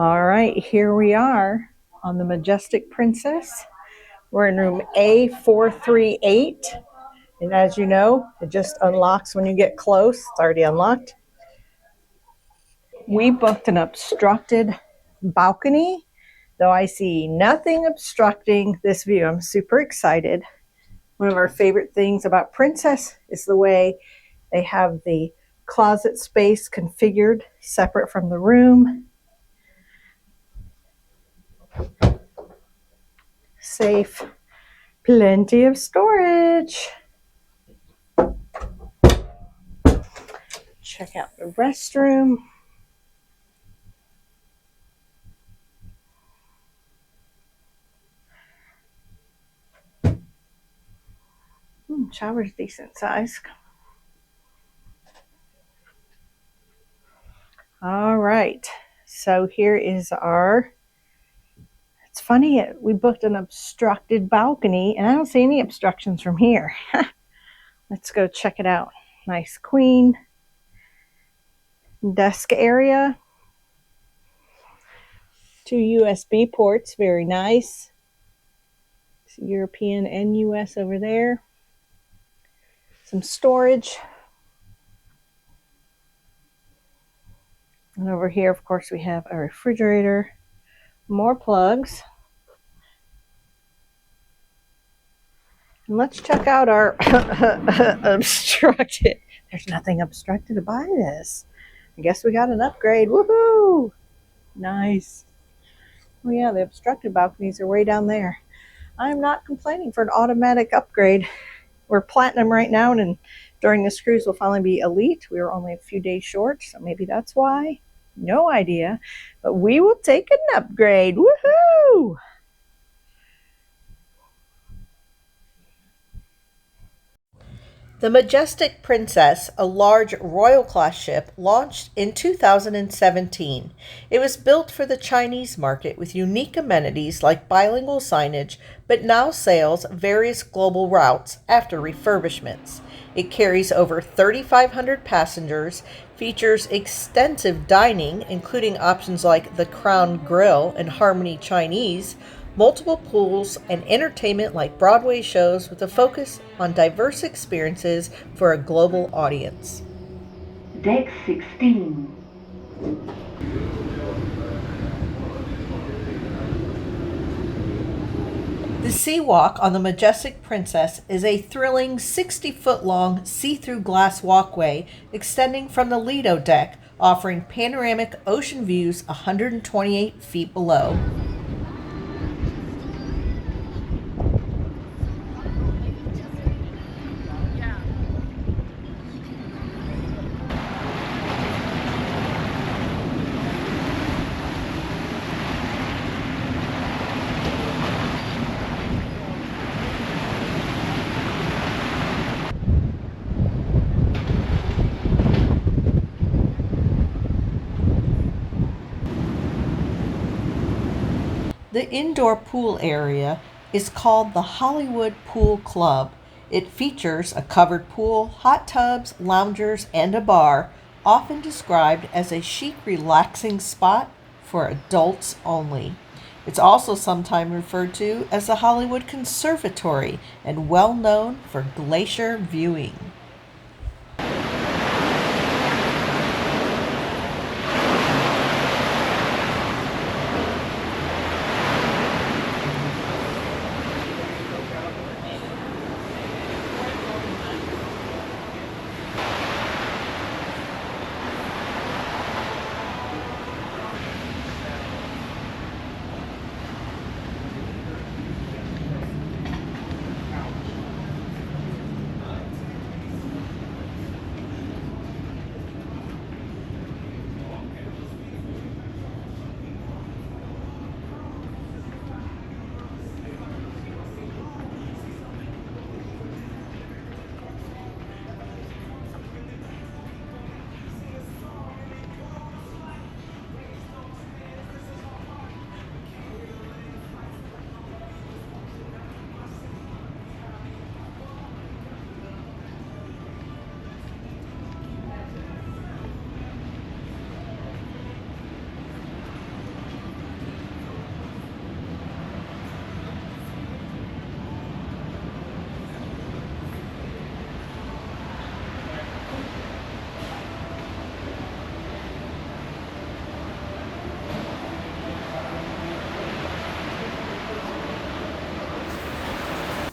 All right, here we are on the Majestic Princess. We're in room A438. And as you know, it just unlocks when you get close. It's already unlocked. We booked an obstructed balcony, though I see nothing obstructing this view. I'm super excited. One of our favorite things about Princess is the way they have the closet space configured separate from the room. Safe, plenty of storage. Check out the restroom. Shower's decent size. All right, so here is our, it's funny, we booked an obstructed balcony and I don't see any obstructions from here. Let's go check it out. Nice queen desk area. 2 USB ports, very nice. It's European and US over there. Some storage. And over here, of course, we have a refrigerator, more plugs. And let's check out our obstructed. There's nothing obstructed by this. I guess we got an upgrade. Woohoo! Nice. Oh yeah, the obstructed balconies are way down there. I'm not complaining for an automatic upgrade. We're platinum right now, and during this cruise we'll finally be elite. We were only a few days short, so maybe that's why. No idea. But we will take an upgrade. Woohoo! The Majestic Princess, a large royal-class ship, launched in 2017. It was built for the Chinese market with unique amenities like bilingual signage, but now sails various global routes after refurbishments. It carries over 3,500 passengers, features extensive dining, including options like the Crown Grill and Harmony Chinese, multiple pools, and entertainment like Broadway shows with a focus on diverse experiences for a global audience. Deck 16. The sea walk on the Majestic Princess is a thrilling 60-foot-long see-through glass walkway extending from the Lido deck, offering panoramic ocean views 128 feet below. The indoor pool area is called the Hollywood Pool Club. It features a covered pool, hot tubs, loungers, and a bar, often described as a chic, relaxing spot for adults only. It's also sometimes referred to as the Hollywood Conservatory and well known for glacier viewing.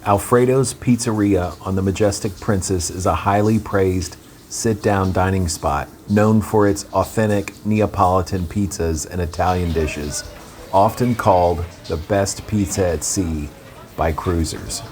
Alfredo's Pizzeria on the Majestic Princess is a highly praised sit-down dining spot known for its authentic Neapolitan pizzas and Italian dishes, often called the best pizza at sea by cruisers.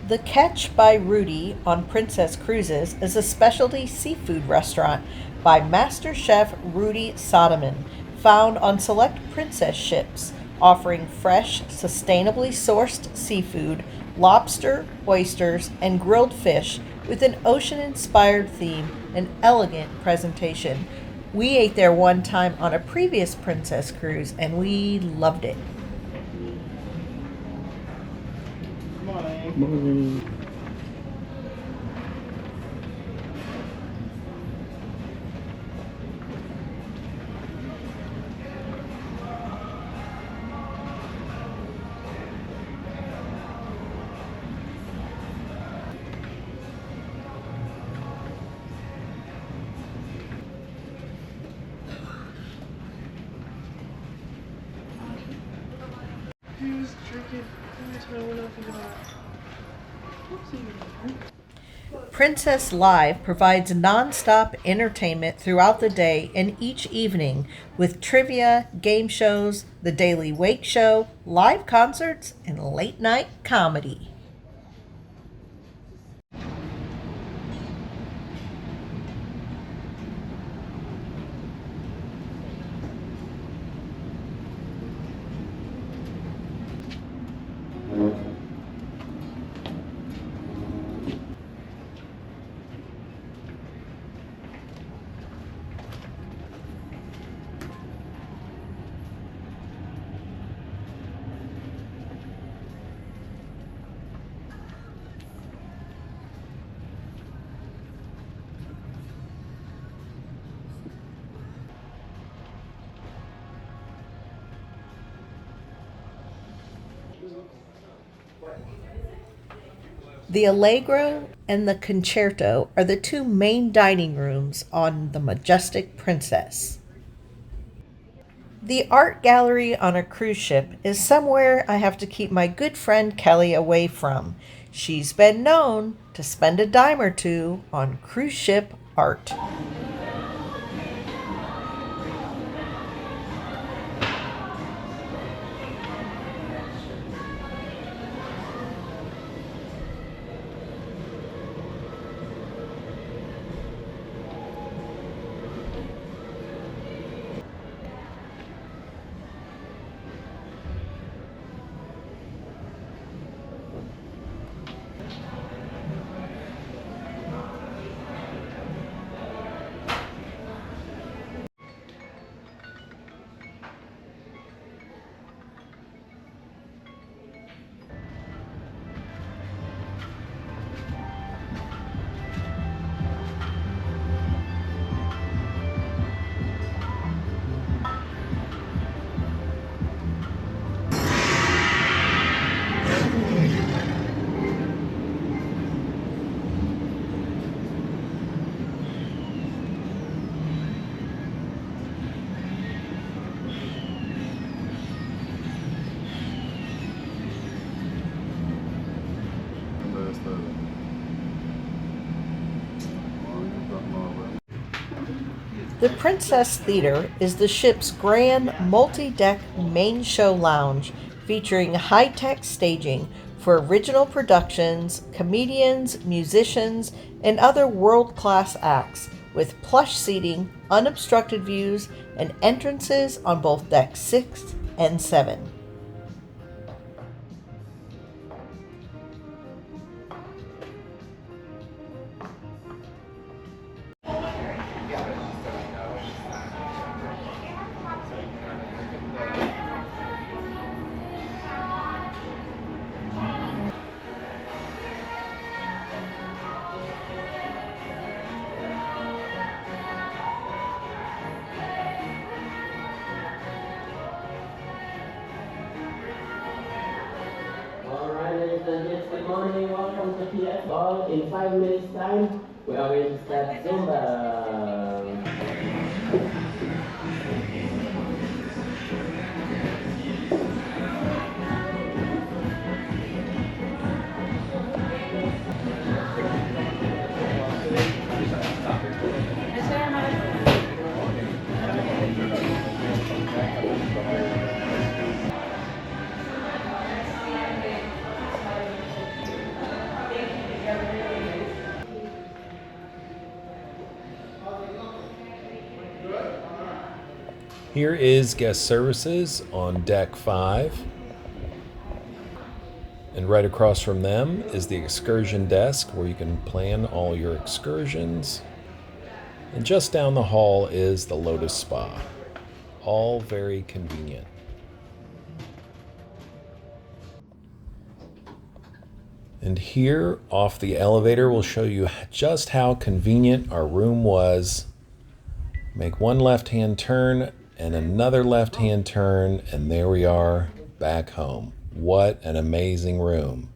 The Catch by Rudy on Princess Cruises is a specialty seafood restaurant by Master Chef Rudy Sodeman, found on select Princess ships, offering fresh, sustainably sourced seafood, lobster, oysters, and grilled fish with an ocean-inspired theme and elegant presentation. We ate there one time on a previous Princess cruise and we loved it. Morning. Who's drinking? Princess Live provides non-stop entertainment throughout the day and each evening with trivia, game shows, the daily wake show, live concerts, and late-night comedy. The Allegro and the Concerto are the two main dining rooms on the Majestic Princess. The art gallery on a cruise ship is somewhere I have to keep my good friend Kelly away from. She's been known to spend a dime or two on cruise ship art. The Princess Theater is the ship's grand multi-deck main show lounge featuring high-tech staging for original productions, comedians, musicians, and other world-class acts, with plush seating, unobstructed views, and entrances on both decks 6 and 7. Good morning, welcome to PS Ball. In 5 minutes time, we are going to start Zumba. Here is guest services on deck 5. And right across from them is the excursion desk where you can plan all your excursions. And just down the hall is the Lotus Spa. All very convenient. And here off the elevator we'll show you just how convenient our room was. Make one left-hand turn and another left-hand turn, and there we are back home. What an amazing room.